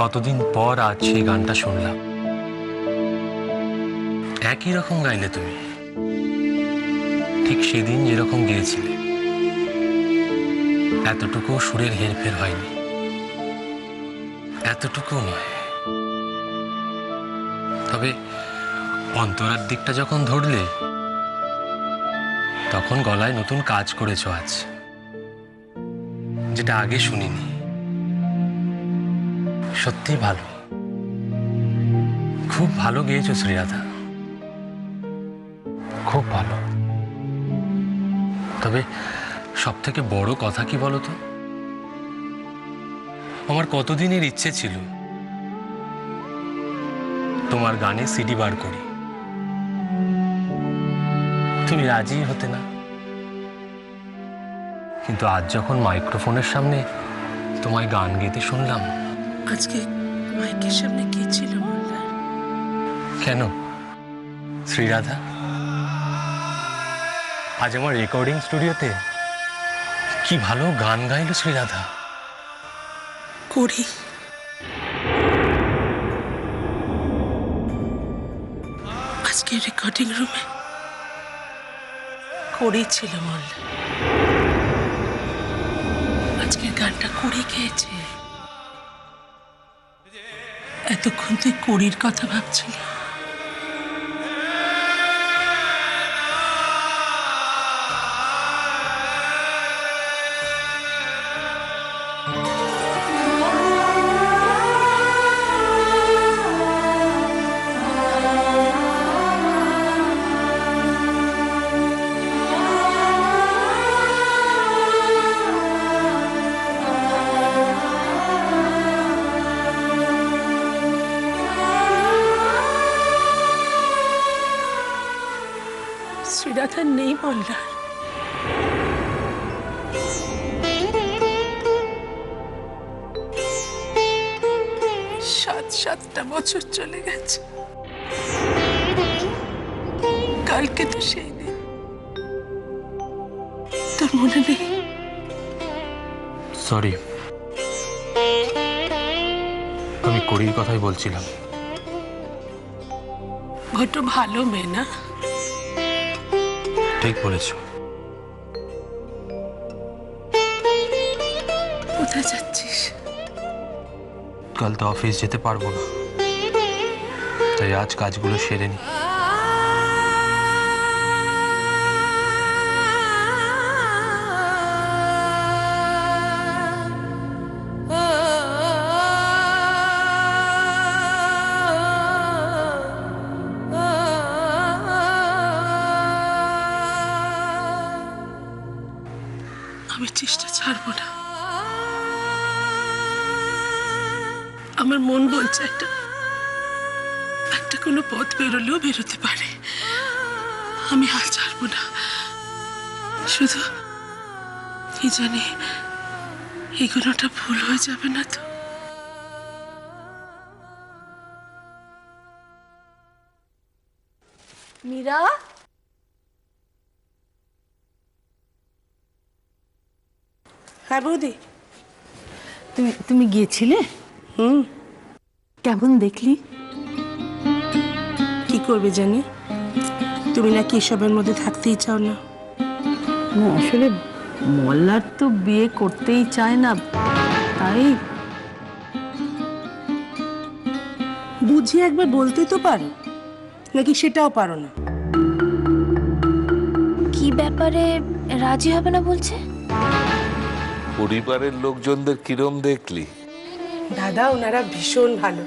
কতদিন পর আজ সেই গানটা শুনলাম। একই রকম গাইলে তুমি, ঠিক সেদিন যেরকম গেয়েছিলে। এতটুকু সুরের হেরফের হয়নি, এতটুকু নয়। তবে অন্তরার দিকটা যখন ধরলে, তখন গলায় নতুন কাজ করেছো আজ, যেটা আগে শুনিনি। সত্যি ভালো, খুব ভালো গেয়েছো শ্রীরাধা, খুব ভালো। তবে সব থেকে বড় কথা কি বলো তো, আমার কতদিনের ইচ্ছে ছিল তোমার গানে সিডি বার করি, তুমি রাজি হতে না। কিন্তু আজ যখন মাইক্রোফোনের সামনে তোমায় গান গেতে শুনলাম। আজকে মাইকের সামনে কে ছিল বললা? কেন শ্রীরাধা, আজ আমার রেকর্ডিং স্টুডিওতে কি ভালো গান গাইলো শ্রীরাধা। করি আজকে রেকর্ডিং রুমে করেছিল মোল্লা। আজকের গানটা করে গেয়েছে। এতক্ষণ তুই করির কথা ভাবছিলি। শ্রীরাধা নেই মোল্লার। 7 বছর চলে গেছে। কালকে তো সেই দিন, তোর মনে নেই? সরি, আমি করির কথাই বলছিলাম। বড্ড ভালো মেয়ে না? ঠিক বলেছ। কোথায় যাচ্ছিস? কাল তো অফিস যেতে পারবো না, তাই আজ কাজগুলো সেরে নি। আমি চেষ্টা ছাড়বো না। আমার মন বলছে একটা কোনো পথ বেরোলেও বেরোতে পারে। আমি হাল ছাড়বো না। শুধু কি জানি এগোনোটা ভুল হয়ে যাবে না তো? মীরা, হ্যাঁ বৌদি। তুমি গিয়েছিলে? কেমন দেখলি? কি করবে জানি, তুমি নাকি এসবের মধ্যে থাকতেই চাও না। না, আসলে মোল্লার তো বিয়ে করতেই চায় না, তাই। বুঝিয়ে একবার বলতে তো পারো, নাকি সেটাও পারো না? কি ব্যাপারে রাজি হবে না বলছে? পরিবারের লোকজনদের কিরম দেখলি? দাদা, ওনারা ভীষণ ভালো।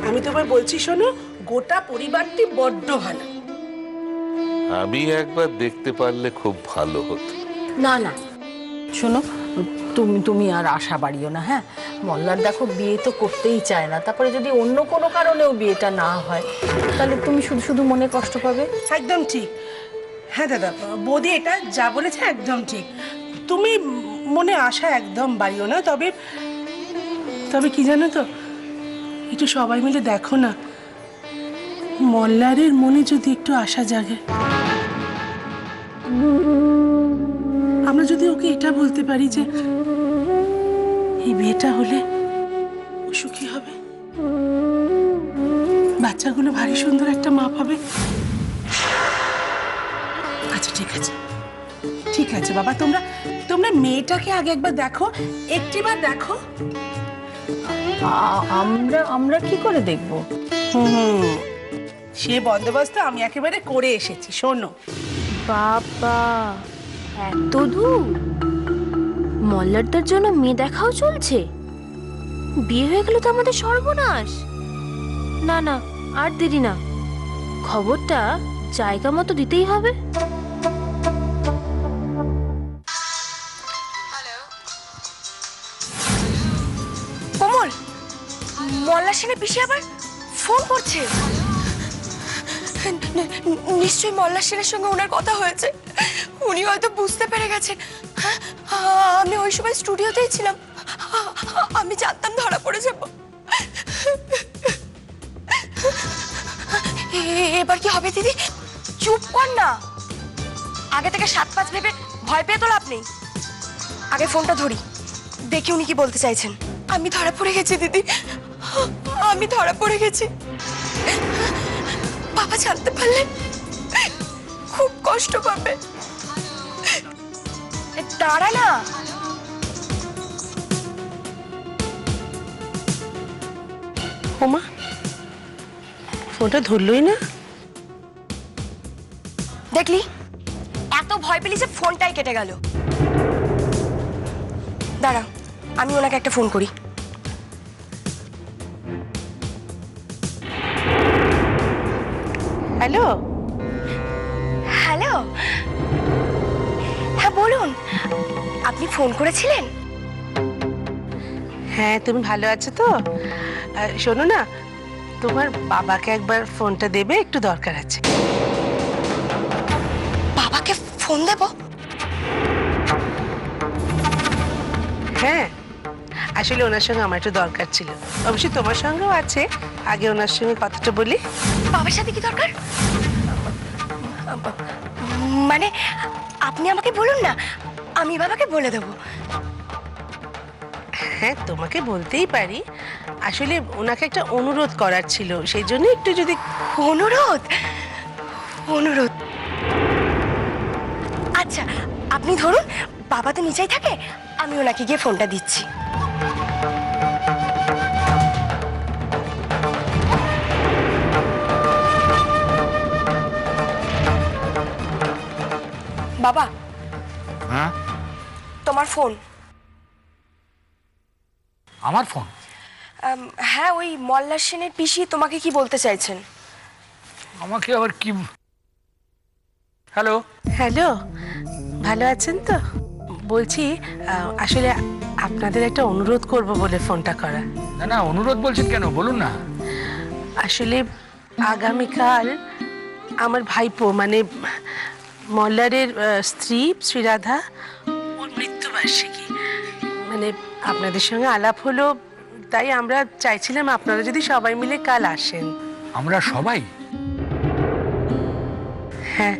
আমি তোমায় বলছি শোনো, গোটা পরিবারটি বড্ড ভালো। আমি একবার দেখতে পারলে খুব ভালো হতো। না না, শোনো, তুমি আর আশা বাড়িও না। হ্যাঁ, মোল্লার দেখো বিয়ে তো করতেই চায় না, তারপরে যদি অন্য কোনো কারণেও বিয়েটা না হয়, তাহলে তুমি শুধু শুধু মনে কষ্ট পাবে। একদম ঠিক। হ্যাঁ দাদা, বৌদি এটা যা বলেছে একদম ঠিক। তুমি মনে আশা একদম বাড়িও না। তবে তবে কি জানো তো, একটু সবাই মিলে দেখো না, মল্লারের মনে যদি একটু আশা জাগে, আমরা যদি ওকে এটা বলতে পারি যে এই বিয়েটা হলে ও সুখী হবে। বাচ্চাগুলো ভারী সুন্দর একটা মা পাবে। আচ্ছা ঠিক আছে, ঠিক আছে বাবা, তোমরা তোমরা মেয়েটাকে আগে একবার দেখো, একটিবার দেখো। আমরা আমরা কি করে দেখবো? হুম, সে বন্দোবস্ত আমি একেবারে করে এসেছি, শোনো। বাবা, এত দূর মল্লারদার জন্য মেয়ে দেখাও চলছে? বিয়ে হয়ে গেল তো আমাদের সর্বনাশ। না না, আর দেরি না, খবরটা জায়গা মতো দিতেই হবে। কোমল, মল্লার সেনে পিসি আবার ফোন করছে। নিশ্চয়ই মল্লার সেনের সঙ্গে ওনার কথা হয়েছে, উনি হয়তো বুঝতে পেরে গেছেন। আমি ওই সময় স্টুডিওতেই ছিলাম, আমি জানতাম ধরা পড়ে যাব। এবার কি হবে দিদি? চুপ কর না, আগে থেকে 7-5 ভেবে ভয় পেয়ে তো লাভ নেই। আগে ফোনটা ধরি, দেখি উনি কি বলতে চাইছেন। আমি ধরা পড়ে গেছি দিদি, আমি ধরা পড়ে গেছি। বাবা জানতে পারলে খুব কষ্ট পাবে। দাঁড়া না, ওমা, ফোনটা ধরলই না। দেখলি এত ভয় পেলি যে ফোনটাই কেটে গেল। দাঁড়া, আমি ওনাকে একটা ফোন করি। হ্যালো, হ্যালো, হ্যাঁ বলুন, আপনি ফোন করেছিলেন? হ্যাঁ তুমি ভালো আছো তো? শোনো না, তোমার বাবাকে একবার ফোনটা দেবে, একটু দরকার আছে। বাবাকে ফোন দেব? হ্যাঁ, আসলে ওনার সঙ্গে আমার একটু দরকার ছিল, অবশ্যই তোমার সঙ্গেও আছে। আগে ওনার সঙ্গে কথাটা বলি। বাবার সাথে কি দরকার? মানে আপনি আমাকে বলুন না, আমি বাবাকে বলে দেবো। হ্যাঁ তোমাকে বলতেই পারি, আসলে ওনাকে একটা অনুরোধ করার ছিল, সেই জন্য একটু যদি। অনুরোধ? অনুরোধ? আচ্ছা আপনি ধরুন, বাবা তো নিচেই থাকে, আমি ওনাকে গিয়ে ফোনটা দিচ্ছি। বাবা, হ্যাঁ, তোমার ফোন। আমার ফোন? হ্যাঁ, ওই মল্লার সেনের পিসি তোমাকে কি বলতে চাইছেন। আমাকে আবার কি? হ্যালো। হ্যালো, ভালো আছেন তো? বলছি আসলে আপনাদের একটা অনুরোধ করব বলে ফোনটা করা। না না, অনুরোধ বলছেন কেন, বলুন না। আসলে আগামীকাল আমার ভাইপো মানে মল্লারের স্ত্রী শ্রীরাধা, ওর মৃত্যুবার্ষিকী। মানে আপনাদের সঙ্গে আলাপ হলো, তাই আমরা চাইছিলাম আপনারা যদি সবাই মিলে কাল আসেন। আমরা সবাই? হ্যাঁ,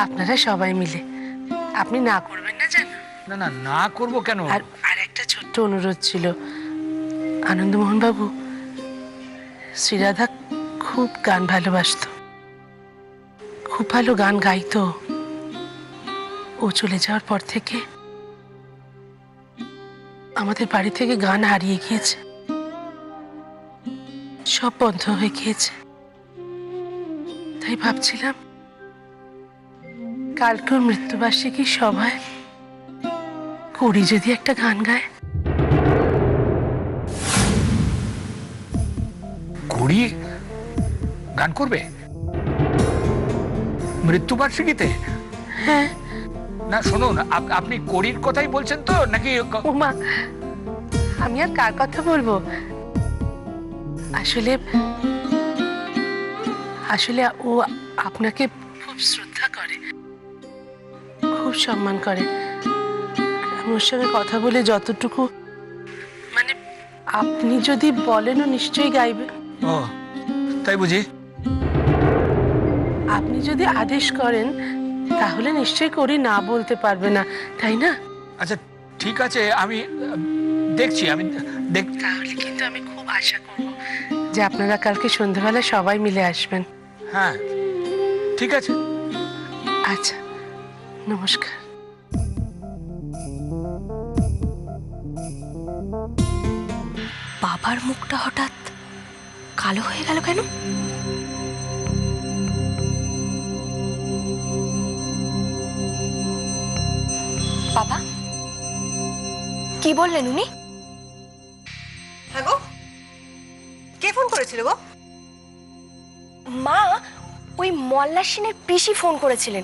আপনারা সবাই মিলে। আপনি না করবেন না জানো? না না, না করব কেন? আর একটা ছোট্ট অনুরোধ ছিল, আনন্দমোহন বাবু, শ্রীরাধা খুব গান ভালোবাসতো, খুব ভালো গান গাইতো। ও চলে যাওয়ার পর থেকে আমাদের বাড়ি থেকে গান হারিয়ে গিয়েছে, সব বন্ধ হয়ে গিয়েছে। তাই ভাবছিলাম কালকে ওর মৃত্যুবার্ষিকী সভায় করি যদি একটা গান গায়। করি গান করবে মৃত্যুবার্ষিকীতে? হ্যাঁ। না শুনুন, আপনি করির কথাই বলছেন তো নাকি? ওমা, আমি আর কার কথা বলবো? আসলে আসলে ও আপনাকে খুব শ্রদ্ধা করে, খুব সম্মান করে। আমি ওর সঙ্গে কথা বলে যতটুকু, মানে আপনি যদি বলেনও নিশ্চয়ই গাইবে। ও তাই বুঝি? আপনি যদি আদেশ করেন তাহলে নিশ্চয়ই করি না বলতে পারবে না, তাই না? আচ্ছা ঠিক আছে, আমি দেখছি, আমি তাহলে কিন্তু আমি খুব আশা করব যে আপনারা কালকে সন্ধ্যাবেলা সবাই মিলে আসবেন। হ্যাঁ ঠিক আছে। আচ্ছা, নমস্কার। বাবার মুখটা হঠাৎ কালো হয়ে গেল কেন? বাবা কি বললেন উনি? হ্যাঁ গো, কে ফোন করেছিল গো? মা, ওই মল্লার সেনের পিসি ফোন করেছিলেন।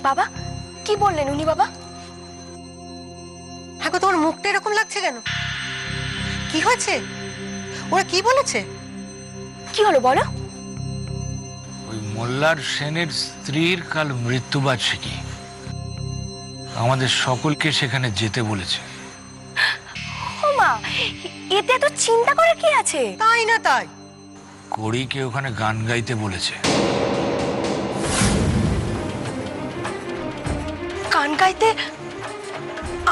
বাবা কি বললেন উনি? বাবা হ্যাঁ গো, তোমার মুখটা এরকম লাগছে কেন? কি হয়েছে? ওরা কি বলেছে? কি হলো বলো? ওই মোল্লার সেনের স্ত্রীর কাল মৃত্যুবার্ষিকী, আমাদের সকলকে সেখানে যেতে বলেছে। ও মা, এতে এত চিন্তা করার কি আছে? তাই না তাই? কড়িকে ওখানে গান গাইতে বলেছে। গান গাইতে?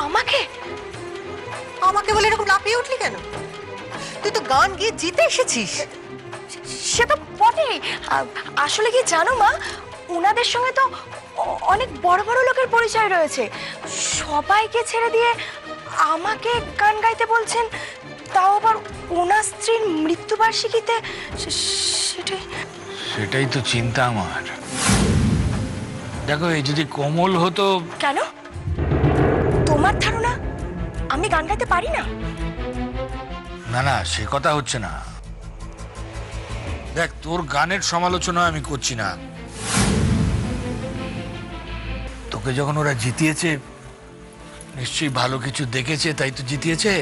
আমাকে? আমাকে বলে এরকম লাফিয়ে উঠলি কেন? তুই তো গান গিয়ে জিতে এসেছিস। সে তো বটেই। আসলে কি জানো মা, ওনাদের সঙ্গে তো অনেক বড় বড় লোকের পরিচয় রয়েছে। সবাইকে ছেড়ে দিয়ে আমাকে গান গাইতে বলছেন, তাও আবার ওনার স্ত্রীর মৃত্যুবার্ষিকীতে। সেটাই তো চিন্তা আমার। দেখো, এই যদি কমল হতো। কেন? তোমার ধারণা আমি গান গাইতে পারি না? না না, সে কথা হচ্ছে না। দেখ, তোর গানের সমালোচনা আমি করছি না। তোকে যখন ওরা জিতিয়েছে, নিশ্চয়ই ভালো কিছু দেখেছে, তাই তো জিতিয়েছে।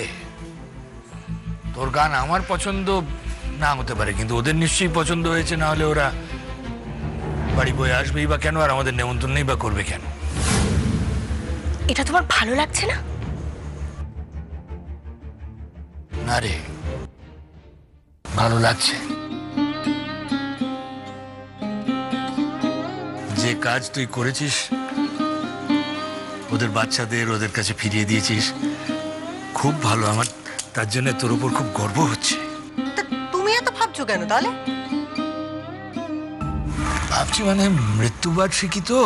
তোর গান আমার পছন্দ না হতে পারে, কিন্তু ওদের নিশ্চয়ই পছন্দ হয়েছে, না হলে ওরা বাড়ি বয়ে আসবেই বা কেন, আর আমাদের নেমন্তন্নই বা করবে কেন? এটা তোমার ভালো লাগছে না? না রে, ভালো লাগছে। যে কাজ তুই করেছিস, ওদের বাচ্চাদের ওদের কাছে ফিরিয়ে দিয়েছিস, খুব ভালো। আমার তার জন্য তোর উপর খুব গর্ব হচ্ছে। তা তুমি এত ভাবছো কেন তাহলে? ভাবছি মানে, মৃত্যুবার্ষিকী তো।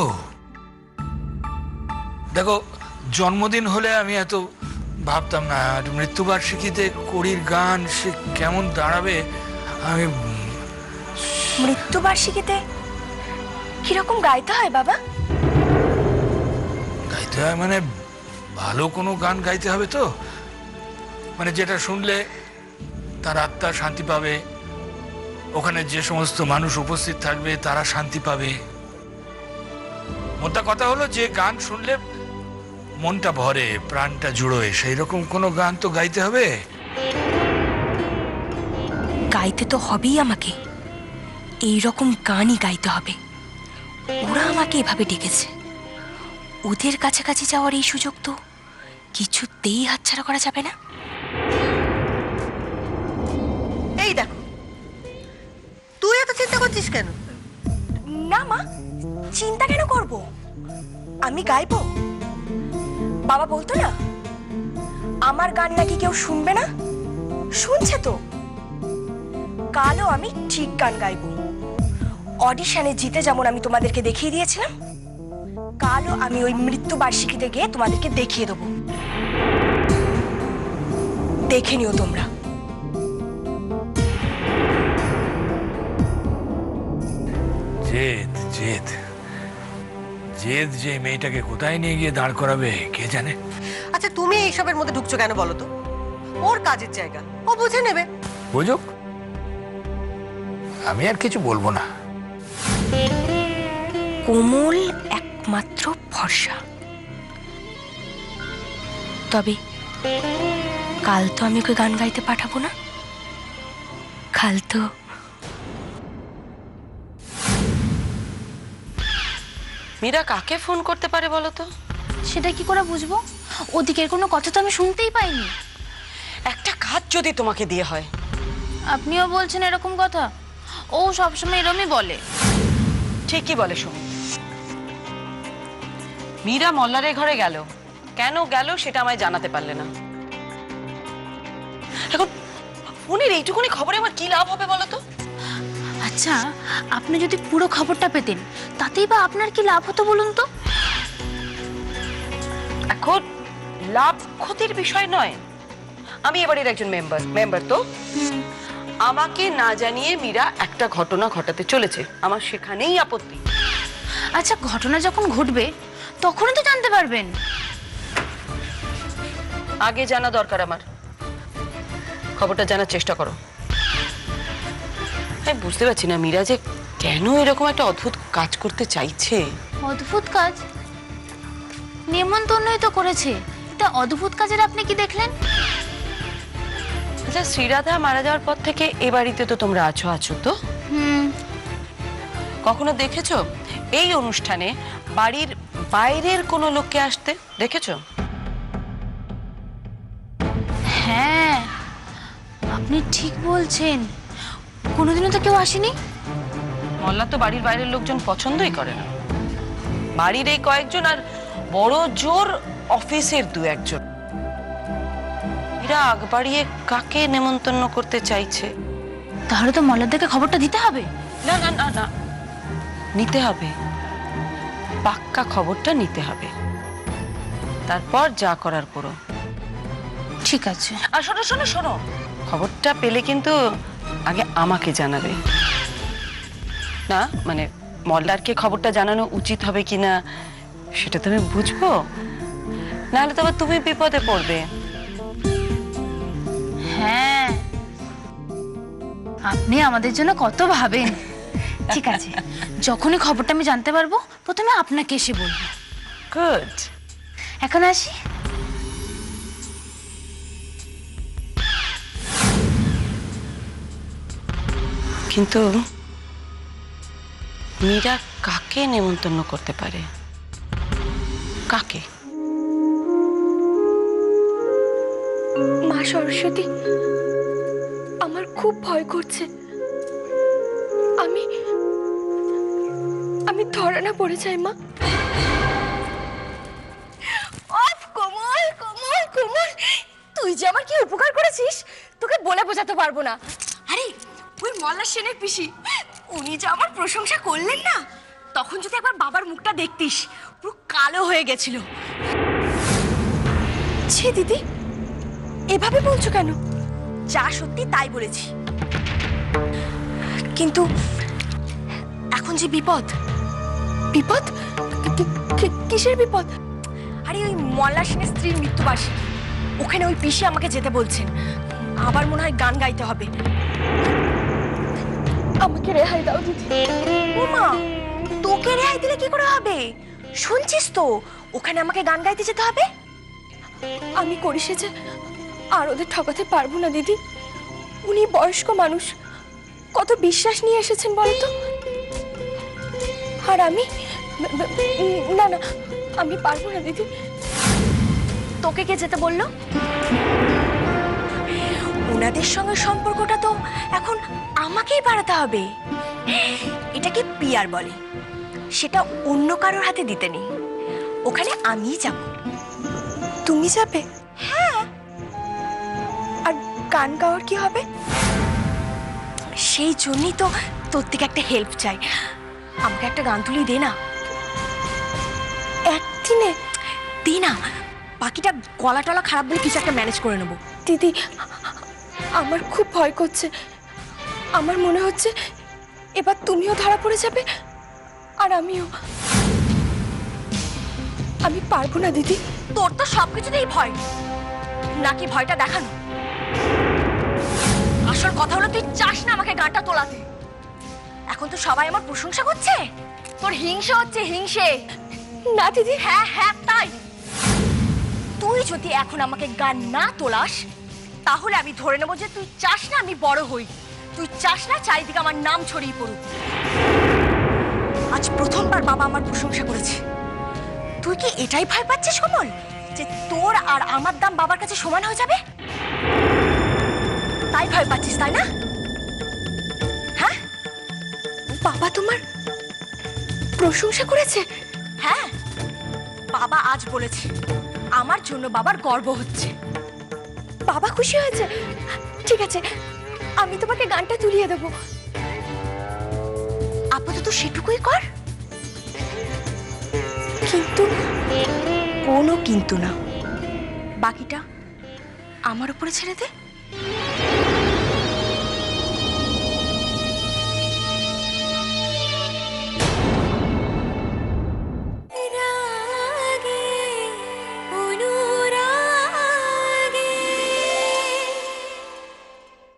দেখো, জন্মদিন হলে আমি এত ভাবতাম না। আর মৃত্যুবার্ষিকীতে কড়ির গান সে কেমন দাঁড়াবে আমি। মৃত্যুবার্ষিকীতে কিরকম গাইতে হয় বাবা? গাইতে হয় মানে ভালো কোনো গান গাইতে হবে তো, মানে যেটা শুনলে তার আত্মা শান্তি পাবে, ওখানে যে সমস্ত মানুষ উপস্থিত থাকবে তারা শান্তি পাবে। মোদ্দা কথা হলো, যে গান শুনলে মনটা ভরে, প্রাণটা জুড়োয়, সেই রকম কোনো গান তো গাইতে হবে। গাইতে তো হবেই আমাকে, এইরকম গানই গাইতে হবে। ওরা আমাকে এভাবে ডেকেছে, ওদের কাছাকাছি যাওয়ার এই সুযোগ তো কিছুতেই হাতছাড়া করা যাবে না। এই দেখো, তুই এত চিন্তা করছিস কেন? না মা, চিন্তা কেন করব? আমি গাইবো। বাবা বলতো না, আমার গান নাকি কেউ শুনবে না। শুনছে তো। কালও আমি ঠিক গান গাইবো। অডিশনে জিতে যেমন আমি তোমাদেরকে দেখিয়ে দিয়েছিলাম, কালও আমি ওই মৃত্যুবার্ষিকীতে গিয়ে তোমাদেরকে দেখিয়ে দেবো। দেখে নিও তোমরা। জেদ জেদ জেদ যে মেয়েটাকে কোথায় নিয়ে গিয়ে দাঁড় করাবে কে জানে। আচ্ছা, তুমি এইসবের মধ্যে ঢুকছো কেন বলো তো? ওর কাজের জায়গা, ও বুঝে নেবে। বুঝুক, আমি আর কিছু বলবো না। কোমল একমাত্র ভরসা। তবে কাল তো আমি ওকে গান গাইতে পাঠাবো না। কাল তো মীরা কাকে ফোন করতে পারে বলো তো? সেটা কি করে বুঝবো? ওদিকের কোনো কথা তো আমি শুনতেই পাইনি। একটা কাজ যদি তোমাকে দিয়ে হয়। আপনিও বলছেন এরকম কথা? ও সবসময় এরমই বলে। ঠিকই বলে সুমি। মীরা মল্লারের ঘরে গেল, কেন গেল সেটা আমায় জানাতে পারলে না। এখন ফোনের এইটুকুনি খবরে আমার কি লাভ হবে বলো তো? আচ্ছা, আপনি যদি পুরো খবরটা পেতেন তাতেই বা আপনার কি লাভ হতো বলুন তো? এখন লাভ ক্ষতির বিষয় নয়। আমি এবারের একজন মেম্বার তো আমাকে না জানিয়ে মীরা একটা ঘটনা ঘটাতে চলেছে, আমার সেখানেই আপত্তি। আচ্ছা, ঘটনা যখন ঘটবে তখনই তো জানতে পারবেন। আগে জানা দরকার আমার। খবরটা জানার চেষ্টা করো। আমি বুঝতে পারছি না মীরা যে কেন এরকম একটা অদ্ভুত কাজ করতে চাইছে। অদ্ভুত কাজ? নেমন্তন্নই তো করেছে, তা অদ্ভুত কাজের আপনি কি দেখলেন? আচ্ছা, শ্রীরাধা মারা যাওয়ার পর থেকে এ বাড়িতে তো তোমরা আছো তো? কখনো দেখেছো এই অনুষ্ঠানে বাড়ির বাইরের কোনো লোককে আসতে দেখেছো? হ্যাঁ, আপনি ঠিক বলছেন, কোনোদিনও তো কেউ আসেনি। মল্লা তো বাড়ির বাইরের লোকজন পছন্দই করে না। বাড়ির এই কয়েকজন আর বড় জোর অফিসের দু একজন। এরা আগ বাড়িয়ে কাকে নেমন্তন্ন করতে চাইছে? তাহলে তো মল্লারদাকে খবরটা দিতে হবে। না না না না, নিতে হবে, পাক্কা খবরটা নিতে হবে। তারপর যা করার করো। ঠিক আছে। আর শোনো শোনো শোনো, খবরটা পেলে কিন্তু আগে আমাকে জানাবে। না মানে মল্লারকে খবরটা জানানো উচিত হবে কিনা সেটা তুমি বুঝবো, নাহলে তো আবার তুমি বিপদে পড়বে। হ্যাঁ, আপনি আমাদের জন্য কত ভাবেন। ঠিক আছে, যখনই খবরটা আমি জানতে পারবো প্রথমে আপনাকে এসে বলবো। গুড। এখন আসি। কিন্তু মীরা কাকে নেমন্তন্ন করতে পারে? কাকে? মা সরস্বতী, আমার খুব ভয় করছে। আমি ধরা না পড়ে যাই মা। কোমল কোমল কোমল, তুই যে আমার কি উপকার করেছিস তোকে বলে বোঝাতে পারবো না। আরে ওই মল্লা সেনের পিসি, উনি যে আমার প্রশংসা করলেন না, তখন যদি একবার বাবার মুখটা দেখতিস, পুরো কালো হয়ে গেছিল। ছি দিদি, এভাবে বলছো কেন? যা সত্যি তাই বলেছি। কিন্তু এখন যে বিপদ। বিপদ? কিসের বিপদ? আরে ওই মল্লা সেনের স্ত্রীর মৃত্যুবার্ষিকী, ওখানে ওই পিসি আমাকে যেতে বলছেন। আবার মনে হয় গান গাইতে হবে। আমাকে রেহাই দাও দিদি। ও মা, তোকে রেহাই দিলে কি করে হবে? শুনছিস তো, ওখানে আমাকে গান গাইতে যেতে হবে। আমি করি সেজে আর ওদের ঠকাতে পারবো না দিদি। উনি বয়স্ক মানুষ, কত বিশ্বাস নিয়ে এসেছেন বলতো। আর আমি না না, আমি পারবো না দিদি। তোকে কে যেতে বললো? ওনাদের সঙ্গে সম্পর্কটা তো এখন আমাকেই বাড়াতে হবে। এটাকে পিয়ার বলে, সেটা অন্য কারোর হাতে দিতে নেই। ওখানে আমিই যাব। তুমি যাবে? হ্যাঁ। আর গান গাওয়ার কি হবে? সেই জন্যই তো তোর থেকে একটা হেল্প চাই। আমাকে একটা গান তুলি দে না। একদিনে দে না, বাকিটা গলা টলা খারাপ বলে কিছু একটা ম্যানেজ করে নেবো। দিদি, আমার খুব ভয় করছে। আমার মনে হচ্ছে এবার তুমিও ধরা পড়ে যাবে আর আমিও। আমি পারবো না দিদি। তোর তো সবকিছুতেই ভয়, নাকি ভয়টা দেখানো? আসল কথা হলো তুই চাস না আমাকে গানটা তোলাতে। এখন তো সবাই আমার প্রশংসা করছে, তোর হিংসে হচ্ছে। হিংসে না দিদি। হ্যাঁ হ্যাঁ তাই। তুই যদি এখন আমাকে গান না তোলাস, তাহলে আমি ধরে নেবো যে তুই চাস না আমি বড় হই। তুই চাস না চারিদিকে আমার নাম ছড়িয়ে পড়ুক। আজ প্রথমবার বাবা আমার প্রশংসা করেছে। তুই কি এটাই ভয় পাচ্ছিস কমল, যে তোর আর আমার দাম বাবার কাছে সমান হয়ে যাবে? তাই ভয় পাচ্ছিস তাই না? হ্যাঁ, বাবা তোমার প্রশংসা করেছে? হ্যাঁ, বাবা আজ বলেছে আমার জন্য বাবার গর্ব হচ্ছে। বাবা খুশি হয়েছে? ঠিক আছে, আমি তোমাকে গানটা তুলিয়ে দেবো। আপাতত সেটুকুই কর। কিন্তু কোনো কিন্তু না, বাকিটা আমার উপরে ছেড়ে দে।